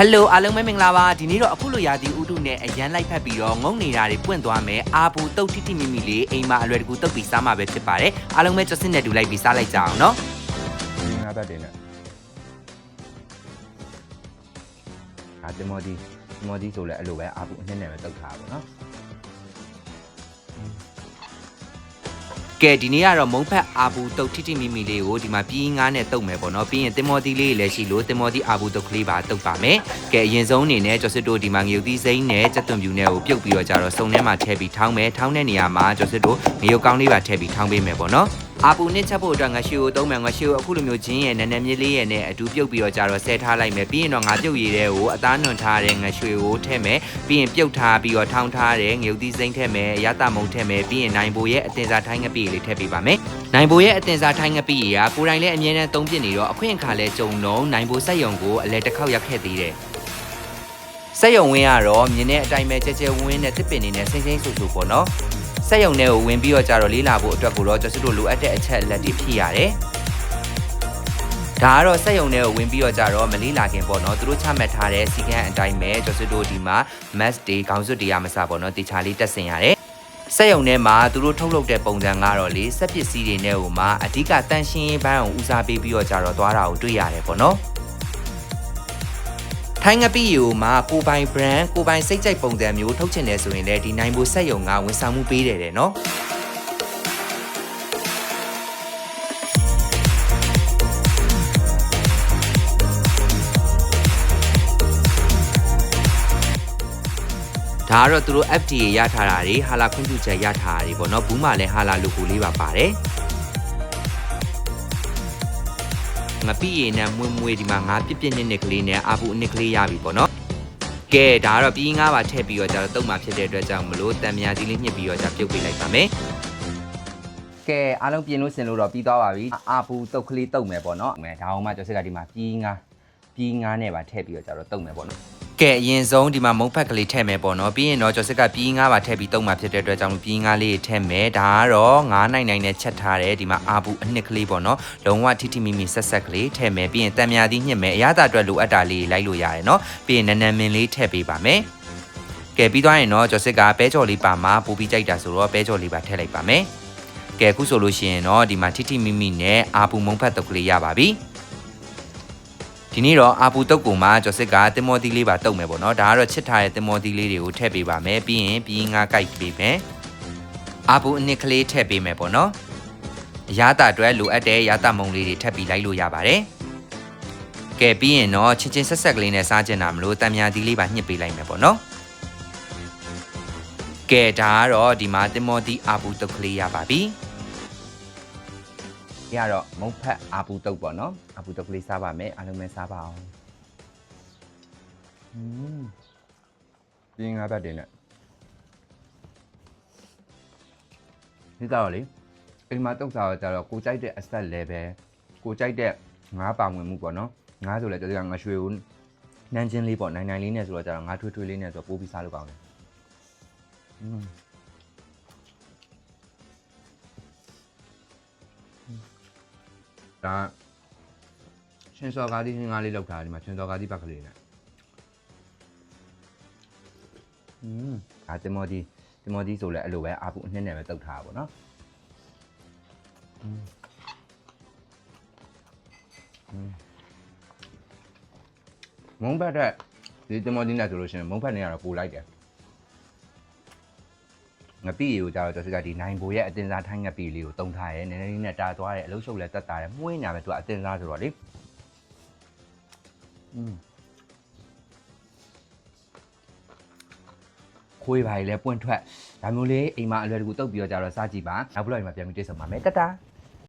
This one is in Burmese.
Hello အားလုံးပဲမင်္ဂလာပါဒီနေ့တော့အခုလိုရာသီဥတုနဲ့အရန်လိုက်ဖက်ပြီးတော့ငုံနေတာတွေပွင့်သွားမယ်အာပူတုတ်တိတိမိမိလေးအိမ်မှာအလွယ်တကူတုတ်ပြီးစားမှာပဲဖြစ်ပါတယ်အားလုံးပဲကြွစစ်နဲ့တူလိုက်ပြီးစားလိုက်ကြအောင်နော်ငါတတ်တယ်နဲ့တင်မော်ဒီဆိုလဲအဲ့လိုပဲအာပူအနှစ်နဲ့ပဲတုတ်ထားပါတော့နော်ကဲဒီနေ့ကတော့မုံဖက်အာပူတုတ်တိတိမိမိလေးကိုဒီမှာပြီးငါးနဲ့တုတ်မယ်ပေါ့နော်ပြီးရင်တင်မော်ဒီလေးလည်းရှိလို့တင်မော်ဒီအာပူတုတ်ကလေးပါတုတ်ပါမယ်ကဲအရင်ဆုံးအနေနဲ့ကျော်စစ်တို့ဒီမှာငရုတ်သီးစိမ်းနဲ့ကြက်သွန်ပြူနဲ့ကိုပြုတ်ပြီးတော့ကြတော့စုံထဲမှာထည့်ပြီးထောင်းမယ်ထောင်းတဲ့နေရာမှာကျော်စစ်တို့ငရုတ်ကောင်းလေးပါထည့်ပြီးထောင်းပေးမယ်ပေါ့နော်အာပူနဲ့ချက်ဖို့အတွက်ငါရှိကိုသုံးမယ်ငါရှိကိုအခုလိုမျိုးဂျင်းရဲ့နည်းနည်းမြလေးရဲ့နဲ့အတူပြုတ်ပြီးတော့ကြတော့ဆဲထားလိုက်မယ်ပြီးရင်တော့ငါပြုတ်ရည်တဲ့ကိုအသားနွန်ထားတဲ့ငါရွှေကိုထည့်မယ်ပြီးရင်ပြုတ်ထားပြီးတော့ထောင်းထားတဲ့ငရုတ်သီးစိမ်းထည့်မယ်ရတမုံထည့်မယ်ပြီးရင်နိုင်ဘိုရဲ့အတင်စားထိုင်းငပိလေးထည့်ပေးပါမယ်နိုင်ဘိုရဲ့အတင်စားထိုင်းငပိကကိုယ်တိုင်လည်းအမြဲတမ်းသုံးပြနေတော့အခွင့်အခါလဲကြုံတော့နိုင်ဘိုစက်ယုံကိုအလဲတစ်ခေါက်ရောက်ခဲ့သေးတယ်စက်ယုံဝင်းကတော့မြင်းနဲ့အတိုင်းပဲကြဲကြဲဝင်းနဲ့တစ်ပင်နေနဲ့စိမ့်စိမ့်ဆူဆူပေါ့နော်စက်ယုံနဲ့ကိုဝင်ပြီးတော့ကြတော့လေးလာဖို့အတွက်ကိုတော့ကျွန်တော်တို့လိုအပ်တဲ့အချက်အလက်တွေဖြည့်ရတယ်ဒါကတော့စက်ယုံနဲ့ကိုဝင်ပြီးတော့ကြတော့မလေးလာခင်ပေါ့နော်သူတို့ချမှတ်ထားတဲ့စီကံအတိုင်းပဲကျွန်တော်တို့ဒီမှာ mask တွေခေါင်းစွပ်တွေရမစားပေါ့နော်တေချာလေးတက်ဆင်ရတယ်စက်ယုံထဲမှာသူတို့ထုတ်လုပ်တဲ့ပုံစံကတော့လေစက်ပစ္စည်းတွေနဲ့ဟိုမှာအဓိကတန်ရှင်းရေးဘန်းကိုဦးစားပေးပြီးတော့ကြတော့သွားတာကိုတွေ့ရတယ်ပေါ့နော်ထိုင်းငပိယူမှာကိုပိုင် brand ကိုပိုင်စိတ်ကြိုက်ပုံစံမျိုးထုတ်ချင်တယ်ဆိုရင်လည်းဒီနိုင်ဖို့စက်ယုံကဝန်ဆောင်မှုပေးတယ်တဲ့နော်ဒါကတော့သူတို့ FDA ရထားတာတွေဟာလာခွင့်ပြုချက်ရထားတာတွေပေါ့နော်ဘူးမှလည်းဟာလာလိုကိုလေးပါပါတယ်ငါပြီးရင်နဲ့မွေးမွေးဒီမှာငါပြစ်နစ်ကလေးနဲ့အာပူအနစ်ကလေးရပြီပေါ့နော်ကဲဒါကတော့ပြီးငါးပါထည့်ပြီးတော့ကျတော့တုံးမှာဖြစ်တဲ့အတွက်ကြောင့်မလို့တံမြာကြီးလေးညှစ်ပြီးတော့ကျပြုတ်ပေးလိုက်ပါမယ်ကဲအားလုံးပြင်လို့စင်လို့တော့ပြီးသွားပါပြီအာပူတုတ်ကလေးတုတ်မယ်ပေါ့နော်ဒါအောင်မှကျော်စစ်ကဒီမှာပြီးငါးနဲ့ပါထည့်ပြီးတော့ကျတော့တုတ်မယ်ပေါ့နော်ကဲအရင်ဆုံးဒီမှာမုံဖက်ကလေးထည့်မယ်ပေါ့နော်ပြီးရင်တော့ကျော်စစ်ကပြီးငါးပါထည့်ပြီးတုံးမှာဖြစ်တဲ့အတွက်ကြောင့်ပြီးငါးလေးထည့်မယ်ဒါကတော့999နဲ့ချက်ထားတယ်ဒီမှာအာပူအနှစ်ကလေးပေါ့နော်လုံးဝထိထိမိမိဆက်ဆက်ကလေးထည့်မယ်ပြီးရင်တံမြာကြီးညှစ်မယ်အရသာအတွက်လိုအပ်တာလေးလိုက်လို့ရတယ်နော်ပြီးရင်နန်းနန်းမင်းလေးထည့်ပေးပါမယ်ကဲပြီးသွားရင်တော့ကျော်စစ်ကပဲကြော်လေးပါမှာပို့ပြီးကြိုက်တာဆိုတော့ပဲကြော်လေးပါထည့်လိုက်ပါမယ်ကဲအခုဆိုလို့ရှိရင်တော့ဒီမှာထိထိမိမိနဲ့အာပူမုံဖက်တုတ်ကလေးရပါပြီဒီနေ့တော့အာပူတုတ်ကူမှာကျော်စစ်ကတင်မော်တီလေးပါတုတ်မယ်ပေါ့နော်ဒါကတော့ချစ်ထားတဲ့တင်မော်တီလေးတွေကိုထည့်ပေးပါမယ်ပြီးရင်ပြီးငါကိုက်ပေးမယ်အာပူအနစ်ကလေးထည့်ပေးမယ်ပေါ့နော်အရသာအတွက်လိုအပ်တဲ့ရတမုံလေးတွေထပ်ပြီးလိုက်လို့ရပါတယ်ကဲပြီးရင်တော့ချင်းဆက်ဆက်ကလေးနဲ့စားကျင်တာမလို့တံမြာတီလေးပါညှစ်ပေးလိုက်မယ်ပေါ့နော်ကဲဒါကတော့ဒီမှာတင်မော်တီအာပူတုတ်ကလေးရပါပြီရတော့မုံဖက်အာပူတုတ်ပေါ့နော်အာပူတုတ်ကလေးစားပါမယ်အားလုံးပဲစားပါအောင်ပြီးငါတတ်တယ်နဲ့ဒီတော့လေအိမ်မှာတုတ်စားတော့ကြတော့ကိုကြိုက်တဲ့အဆက်လဲပဲကိုကြိုက်တဲ့ငါးပါဝင်မှုပေါ့နော်ငါးဆိုလဲတကယ်ငါရွှေဦးနန်းချင်းလေးပေါ့နိုင်လေးနဲ့ဆိုတော့ကြတော့ငါထွေးလေးနဲ့ဆိုပိုးပြီးစားလို့ကောင်းတယ်ဒါချင်းစော်ကားလေးငါးလေးလောက်ထားဒီမှာချင်းစော်ကားလေးပတ်ကလေးနဲ့ဒါတင်မော်ဒီဆိုလဲအဲ့လိုပဲအာပူအနှစ်နဲ့ပဲတုတ်ထားတာပေါ့နော်မုံဖက်တဲ့ဒီတင်မော်ဒီနဲ့ဆိုလို့ရှိရင်မုံဖက်နဲ့ကတော့ပိုလိုက်တယ်ငပိကိုကြာတော့ကျော်စစ်ကဒီနိုင်ဘိုရဲ့အတင်စားထိုင်းငပိလေးကိုတုံးထားရဲနည်းနည်းလေးနဲ့တာသွားတယ်အလုံးရှုပ်လဲတက်တာတယ်မှုင်းညာပဲသူကအတင်စားဆိုတော့လေခွေးပါလေပွင့်ထွက်ဒါမျိုးလေးအိမ်မှာအလွယ်တကူတုတ်ပြီးတော့ကြာတော့စားကြည့်ပါနောက်ဘလော့အိမ်မှာပြန်ပြီးတွေ့ဆုံပါမယ်တတာ